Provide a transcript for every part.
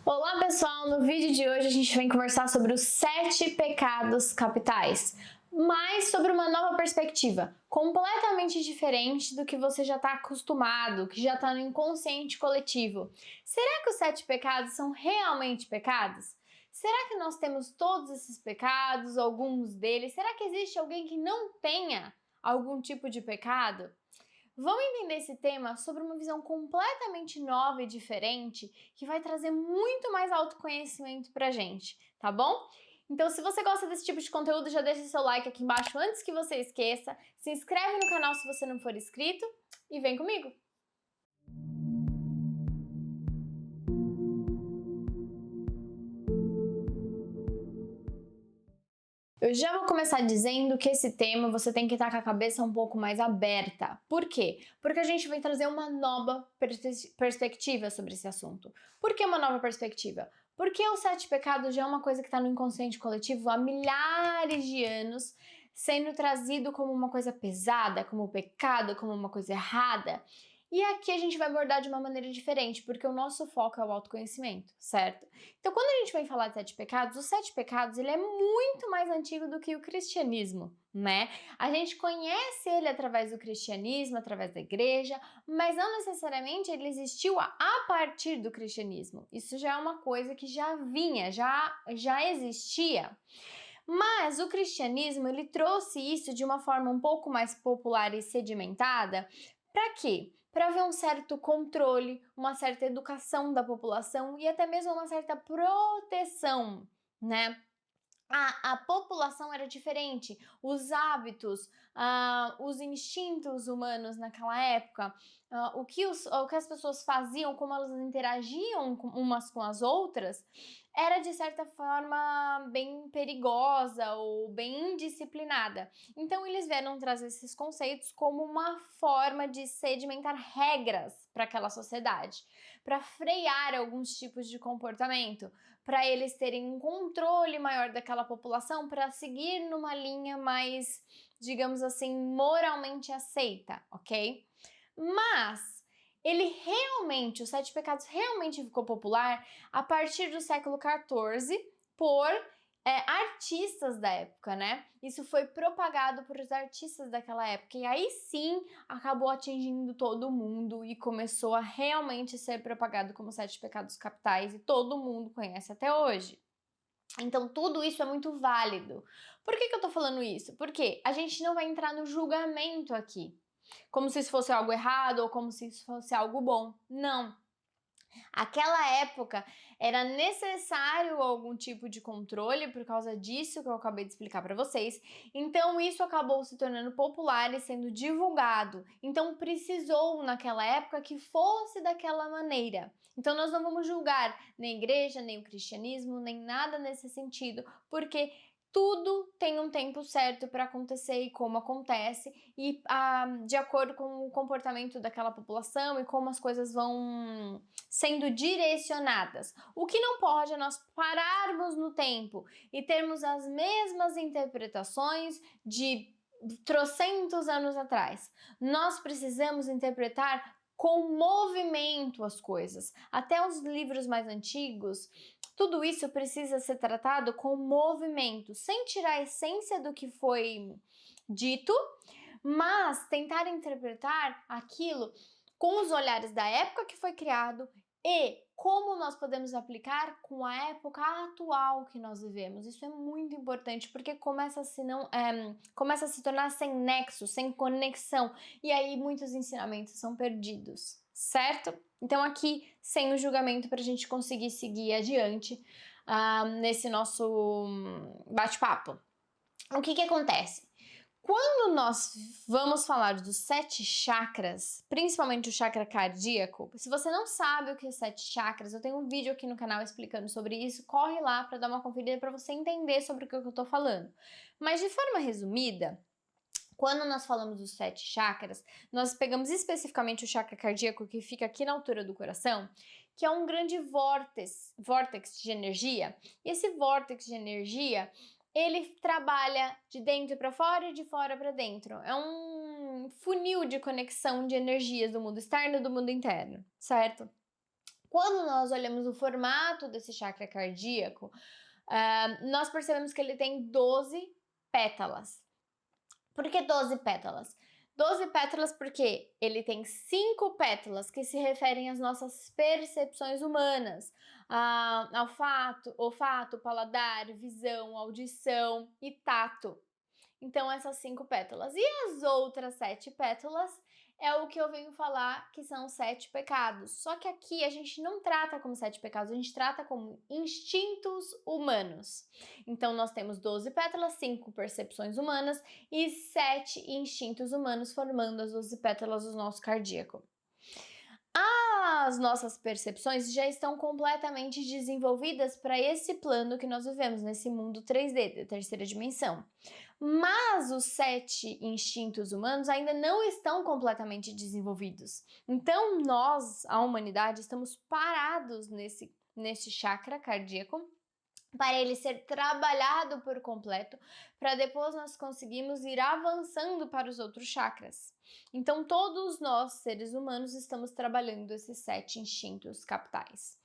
Olá pessoal, no vídeo de hoje a gente vem conversar sobre os 7 pecados capitais, mas sobre uma nova perspectiva, completamente diferente do que você já está acostumado, que já está no inconsciente coletivo. Será que os 7 pecados são realmente pecados? Será que nós temos todos esses pecados, alguns deles? Será que existe alguém que não tenha algum tipo de pecado? Vamos entender esse tema sobre uma visão completamente nova e diferente que vai trazer muito mais autoconhecimento pra gente, tá bom? Então, se você gosta desse tipo de conteúdo, já deixa seu like aqui embaixo antes que você esqueça, se inscreve no canal se você não for inscrito e vem comigo! Eu já vou começar dizendo que esse tema você tem que estar com a cabeça um pouco mais aberta. Por quê? Porque a gente vai trazer uma nova perspectiva sobre esse assunto. Por que uma nova perspectiva? Porque os 7 pecados já é uma coisa que está no inconsciente coletivo há milhares de anos, sendo trazido como uma coisa pesada, como pecado, como uma coisa errada. E aqui a gente vai abordar de uma maneira diferente, porque o nosso foco é o autoconhecimento, certo? Então, quando a gente vai falar de 7 pecados, os 7 pecados ele é muito mais antigo do que o cristianismo, né? A gente conhece ele através do cristianismo, através da igreja, mas não necessariamente ele existiu a partir do cristianismo. Isso já é uma coisa que já vinha, já existia. Mas o cristianismo ele trouxe isso de uma forma um pouco mais popular e sedimentada. Para quê? Para haver um certo controle, uma certa educação da população e até mesmo uma certa proteção, né? A população era diferente, os hábitos, os instintos humanos naquela época, o que as pessoas faziam, como elas interagiam umas com as outras, era de certa forma bem perigosa ou bem indisciplinada. Então eles vieram trazer esses conceitos como uma forma de sedimentar regras para aquela sociedade, para frear alguns tipos de comportamento, para eles terem um controle maior daquela população, para seguir numa linha mais, digamos assim, moralmente aceita, ok? Mas os 7 pecados realmente ficou popular a partir do século XIV por artistas da época, né? Isso foi propagado por os artistas daquela época e aí sim acabou atingindo todo mundo e começou a realmente ser propagado como 7 pecados capitais e todo mundo conhece até hoje. Então tudo isso é muito válido. Por que eu tô falando isso? Porque a gente não vai entrar no julgamento aqui, como se isso fosse algo errado ou como se isso fosse algo bom. Não. Aquela época era necessário algum tipo de controle por causa disso que eu acabei de explicar para vocês. Então isso acabou se tornando popular e sendo divulgado. Então precisou naquela época que fosse daquela maneira. Então nós não vamos julgar nem a igreja, nem o cristianismo, nem nada nesse sentido, porque tudo tem um tempo certo para acontecer e como acontece e de acordo com o comportamento daquela população e como as coisas vão sendo direcionadas. O que não pode é nós pararmos no tempo e termos as mesmas interpretações de trocentos anos atrás. Nós precisamos interpretar com movimento as coisas. Até os livros mais antigos, tudo isso precisa ser tratado com movimento, sem tirar a essência do que foi dito, mas tentar interpretar aquilo com os olhares da época que foi criado e como nós podemos aplicar com a época atual que nós vivemos. Isso é muito importante porque começa a se tornar sem nexo, sem conexão, e aí muitos ensinamentos são perdidos, certo? Então aqui, sem o julgamento, para a gente conseguir seguir adiante nesse nosso bate-papo. O que acontece? Quando nós vamos falar dos 7 chakras, principalmente o chakra cardíaco, se você não sabe o que é 7 chakras, eu tenho um vídeo aqui no canal explicando sobre isso, corre lá para dar uma conferida para você entender sobre o que eu tô falando. Mas de forma resumida, quando nós falamos dos 7 chakras, nós pegamos especificamente o chakra cardíaco, que fica aqui na altura do coração, que é um grande vórtex de energia. E esse vórtex de energia, ele trabalha de dentro para fora e de fora para dentro. É um funil de conexão de energias do mundo externo e do mundo interno, certo? Quando nós olhamos o formato desse chakra cardíaco, nós percebemos que ele tem 12 pétalas. Por que 12 pétalas? 12 pétalas porque ele tem 5 pétalas que se referem às nossas percepções humanas, olfato, paladar, visão, audição e tato. Então, essas 5 pétalas. E as outras 7 pétalas é o que eu venho falar que são 7 pecados. Só que aqui a gente não trata como 7 pecados, a gente trata como instintos humanos. Então, nós temos 12 pétalas, 5 percepções humanas e 7 instintos humanos formando as 12 pétalas do nosso cardíaco. As nossas percepções já estão completamente desenvolvidas para esse plano que nós vivemos, nesse mundo 3D, da terceira dimensão. Mas os 7 instintos humanos ainda não estão completamente desenvolvidos. Então, nós, a humanidade, estamos parados nesse chakra cardíaco para ele ser trabalhado por completo, para depois nós conseguirmos ir avançando para os outros chakras. Então, todos nós, seres humanos, estamos trabalhando esses 7 instintos capitais.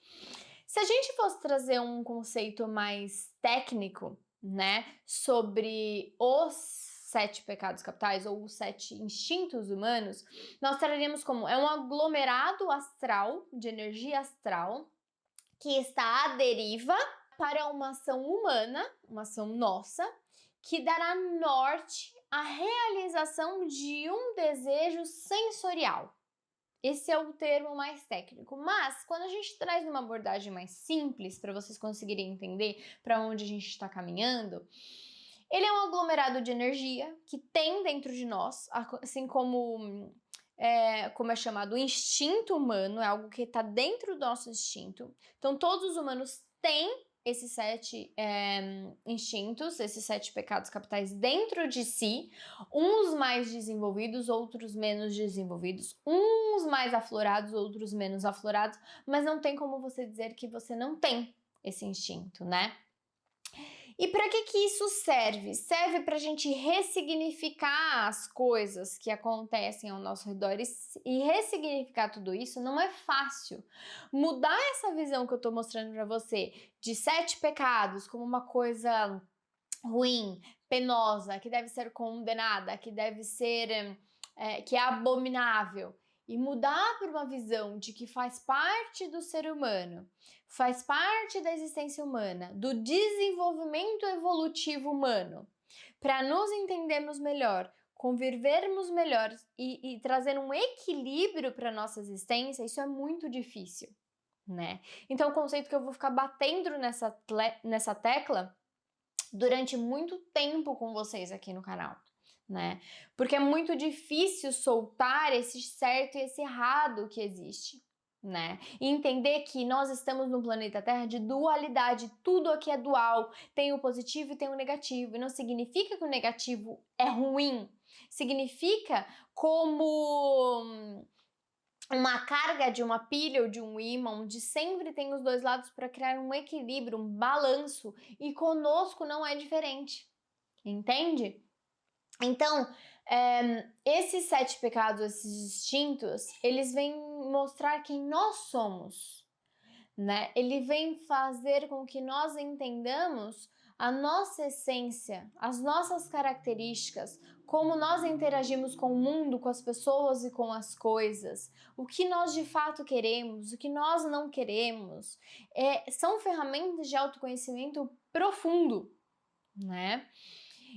Se a gente fosse trazer um conceito mais técnico, né, sobre os 7 pecados capitais ou os 7 instintos humanos, nós traríamos como um aglomerado astral, de energia astral, que está à deriva para uma ação humana, uma ação nossa, que dará norte à realização de um desejo sensorial. Esse é o termo mais técnico, mas quando a gente traz uma abordagem mais simples, para vocês conseguirem entender para onde a gente está caminhando, ele é um aglomerado de energia que tem dentro de nós, assim como é chamado instinto humano, é algo que está dentro do nosso instinto. Então, todos os humanos têm esses 7 instintos, esses 7 pecados capitais dentro de si, uns mais desenvolvidos, outros menos desenvolvidos, uns mais aflorados, outros menos aflorados, mas não tem como você dizer que você não tem esse instinto, né? E para que isso serve? Serve para a gente ressignificar as coisas que acontecem ao nosso redor e ressignificar tudo isso não é fácil. Mudar essa visão que eu estou mostrando para você de 7 pecados como uma coisa ruim, penosa, que deve ser condenada, que deve ser que é abominável, e mudar para uma visão de que faz parte do ser humano, faz parte da existência humana, do desenvolvimento evolutivo humano, para nos entendermos melhor, convivermos melhor e trazer um equilíbrio para a nossa existência, isso é muito difícil, né? Então, o conceito que eu vou ficar batendo nessa tecla durante muito tempo com vocês aqui no canal, né? Porque é muito difícil soltar esse certo e esse errado que existe, né? E entender que nós estamos no planeta Terra de dualidade, tudo aqui é dual, tem o positivo e tem o negativo, e não significa que o negativo é ruim, significa como uma carga de uma pilha ou de um ímã, onde sempre tem os dois lados para criar um equilíbrio, um balanço, e conosco não é diferente, entende? Então, esses 7 pecados, esses instintos, eles vêm mostrar quem nós somos, né? Ele vem fazer com que nós entendamos a nossa essência, as nossas características, como nós interagimos com o mundo, com as pessoas e com as coisas, o que nós de fato queremos, o que nós não queremos. São ferramentas de autoconhecimento profundo, né?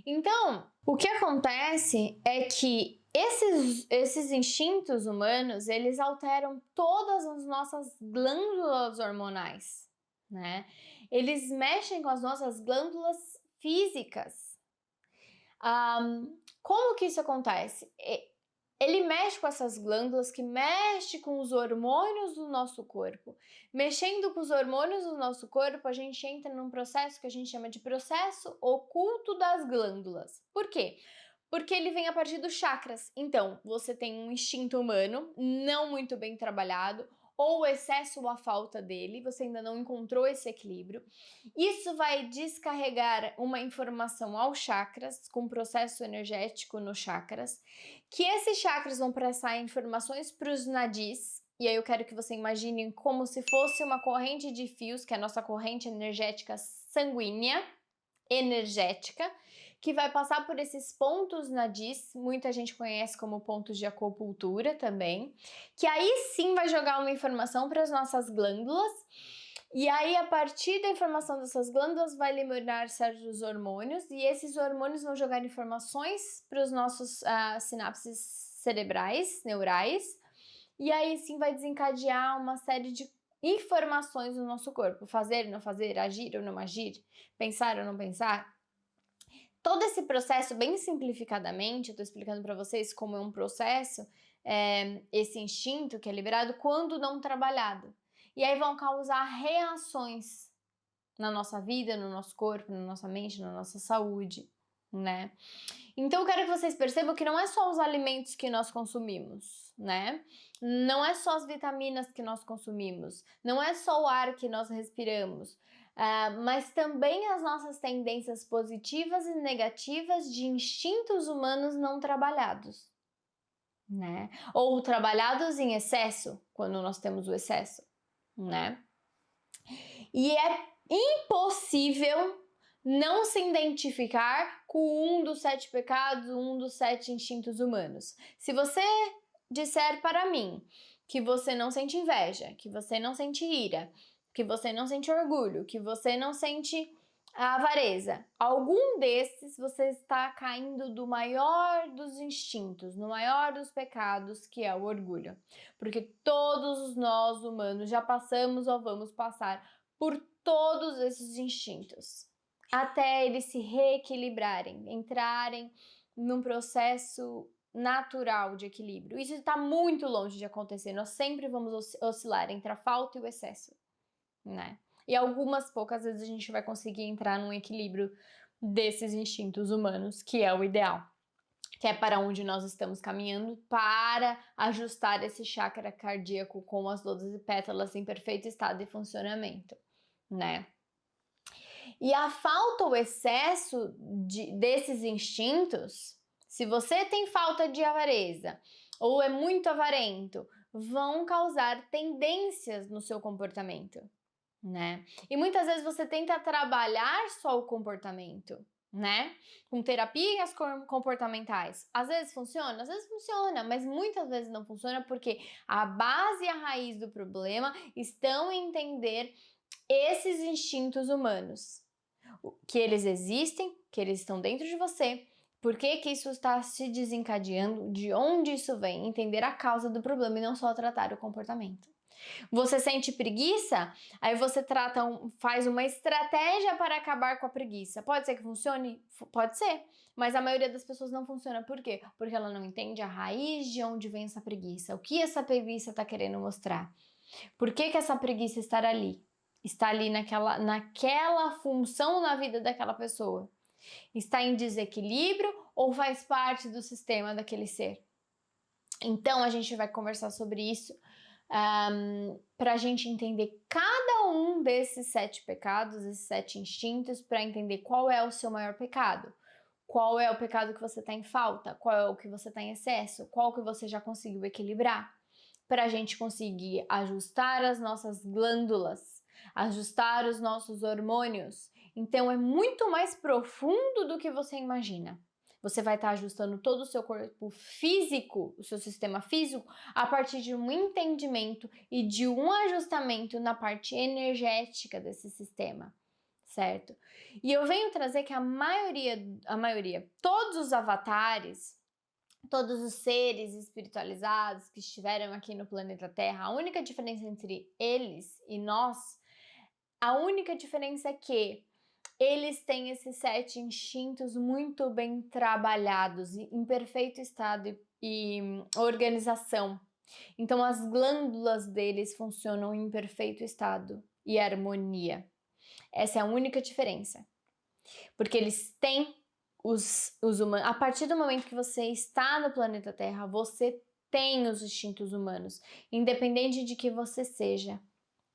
Então, o que acontece é que esses instintos humanos, eles alteram todas as nossas glândulas hormonais, né? Eles mexem com as nossas glândulas físicas. Como que isso acontece? Ele mexe com essas glândulas, que mexe com os hormônios do nosso corpo. Mexendo com os hormônios do nosso corpo, a gente entra num processo que a gente chama de processo oculto das glândulas. Por quê? Porque ele vem a partir dos chakras. Então, você tem um instinto humano não muito bem trabalhado, ou o excesso ou a falta dele, você ainda não encontrou esse equilíbrio. Isso vai descarregar uma informação aos chakras, com um processo energético nos chakras, que esses chakras vão passar informações para os nadis, e aí eu quero que você imagine como se fosse uma corrente de fios, que é a nossa corrente energética sanguínea, energética, que vai passar por esses pontos nadis, muita gente conhece como pontos de acupuntura também, que aí sim vai jogar uma informação para as nossas glândulas, e aí a partir da informação dessas glândulas vai liberar certos hormônios, e esses hormônios vão jogar informações para os nossos sinapses cerebrais, neurais, e aí sim vai desencadear uma série de informações no nosso corpo, fazer, não fazer, agir ou não agir, pensar ou não pensar. Todo esse processo, bem simplificadamente, eu tô explicando para vocês como é um processo, esse instinto que é liberado quando não trabalhado. E aí vão causar reações na nossa vida, no nosso corpo, na nossa mente, na nossa saúde, né? Então eu quero que vocês percebam que não é só os alimentos que nós consumimos, né? Não é só as vitaminas que nós consumimos, não é só o ar que nós respiramos, mas também as nossas tendências positivas e negativas de instintos humanos não trabalhados, né? Ou trabalhados em excesso, quando nós temos o excesso, né? E é impossível não se identificar com um dos 7 pecados, um dos 7 instintos humanos. Se você disser para mim que você não sente inveja, que você não sente ira, que você não sente orgulho, que você não sente a avareza, algum desses você está caindo do maior dos instintos, no maior dos pecados, que é o orgulho. Porque todos nós humanos já passamos ou vamos passar por todos esses instintos, até eles se reequilibrarem, entrarem num processo natural de equilíbrio. Isso está muito longe de acontecer, nós sempre vamos oscilar entre a falta e o excesso, né? E algumas poucas vezes a gente vai conseguir entrar num equilíbrio desses instintos humanos, que é o ideal, que é para onde nós estamos caminhando para ajustar esse chakra cardíaco com as 12 pétalas em perfeito estado de funcionamento, né? E a falta ou excesso desses instintos, se você tem falta de avareza ou é muito avarento, vão causar tendências no seu comportamento, né? E muitas vezes você tenta trabalhar só o comportamento, né? Com terapias comportamentais. Às vezes funciona, mas muitas vezes não funciona porque a base e a raiz do problema estão em entender esses instintos humanos, que eles existem, que eles estão dentro de você, por que que isso está se desencadeando, de onde isso vem, entender a causa do problema e não só tratar o comportamento. Você sente preguiça? Aí você faz uma estratégia para acabar com a preguiça. Pode ser que funcione? Pode ser. Mas a maioria das pessoas não funciona. Por quê? Porque ela não entende a raiz de onde vem essa preguiça. O que essa preguiça está querendo mostrar? Por que que essa preguiça está ali? Está ali naquela função na vida daquela pessoa? Está em desequilíbrio ou faz parte do sistema daquele ser? Então a gente vai conversar sobre isso para a gente entender cada um desses 7 pecados, esses 7 instintos, para entender qual é o seu maior pecado. Qual é o pecado que você está em falta? Qual é o que você está em excesso? Qual que você já conseguiu equilibrar? Para a gente conseguir ajustar as nossas glândulas, ajustar os nossos hormônios. Então é muito mais profundo do que você imagina. Você vai estar ajustando todo o seu corpo físico, o seu sistema físico, a partir de um entendimento e de um ajustamento na parte energética desse sistema, certo? E eu venho trazer que a maioria, todos os avatares, todos os seres espiritualizados que estiveram aqui no planeta Terra, a única diferença entre eles e nós, a única diferença é que eles têm esses 7 instintos muito bem trabalhados, em perfeito estado e organização. Então as glândulas deles funcionam em perfeito estado e harmonia. Essa é a única diferença. Porque eles têm os humanos. A partir do momento que você está no planeta Terra, você tem os instintos humanos, independente de que você seja,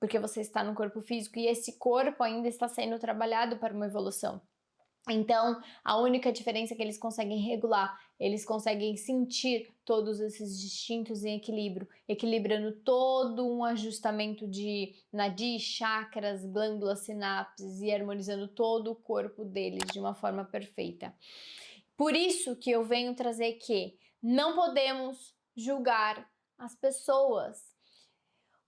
porque você está no corpo físico e esse corpo ainda está sendo trabalhado para uma evolução. Então, a única diferença é que eles conseguem regular, eles conseguem sentir todos esses instintos em equilíbrio, equilibrando todo um ajustamento de nadis, chakras, glândulas, sinapses e harmonizando todo o corpo deles de uma forma perfeita. Por isso que eu venho trazer que não podemos julgar as pessoas.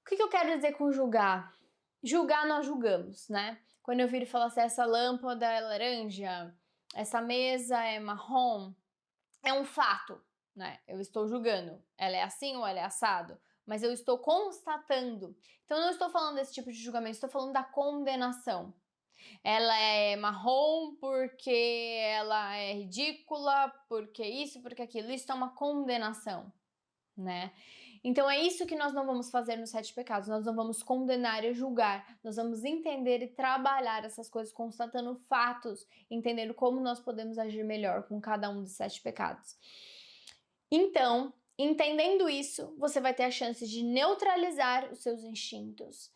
O que eu quero dizer com julgar? Julgar nós julgamos, né? Quando eu viro e falo assim, essa lâmpada é laranja, essa mesa é marrom, é um fato, né? Eu estou julgando. Ela é assim ou ela é assado? Mas eu estou constatando. Então eu não estou falando desse tipo de julgamento, estou falando da condenação. Ela é marrom porque ela é ridícula, porque isso, porque aquilo. Isso é uma condenação, né? Então é isso que nós não vamos fazer nos 7 pecados, nós não vamos condenar e julgar, nós vamos entender e trabalhar essas coisas, constatando fatos, entendendo como nós podemos agir melhor com cada um dos 7 pecados. Então, entendendo isso, você vai ter a chance de neutralizar os seus instintos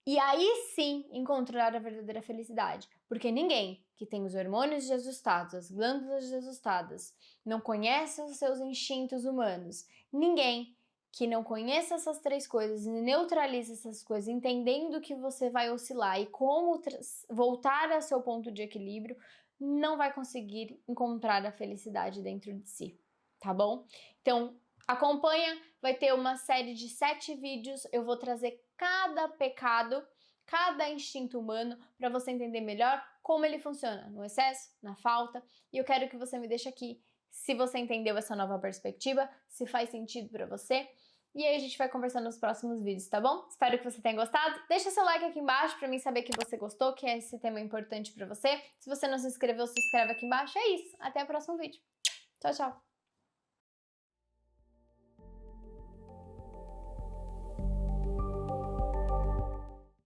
e aí sim encontrar a verdadeira felicidade, porque ninguém que tem os hormônios desajustados, as glândulas desajustadas, não conhece os seus instintos humanos, ninguém que não conheça essas 3 coisas e neutralize essas coisas, entendendo que você vai oscilar e como voltar ao seu ponto de equilíbrio, não vai conseguir encontrar a felicidade dentro de si, tá bom? Então, acompanha, vai ter uma série de 7 vídeos, eu vou trazer cada pecado, cada instinto humano, para você entender melhor como ele funciona, no excesso, na falta, e eu quero que você me deixe aqui se você entendeu essa nova perspectiva, se faz sentido para você. E aí a gente vai conversar nos próximos vídeos, tá bom? Espero que você tenha gostado. Deixa seu like aqui embaixo para mim saber que você gostou, que esse tema é importante para você. Se você não se inscreveu, se inscreve aqui embaixo. É isso. Até o próximo vídeo. Tchau, tchau.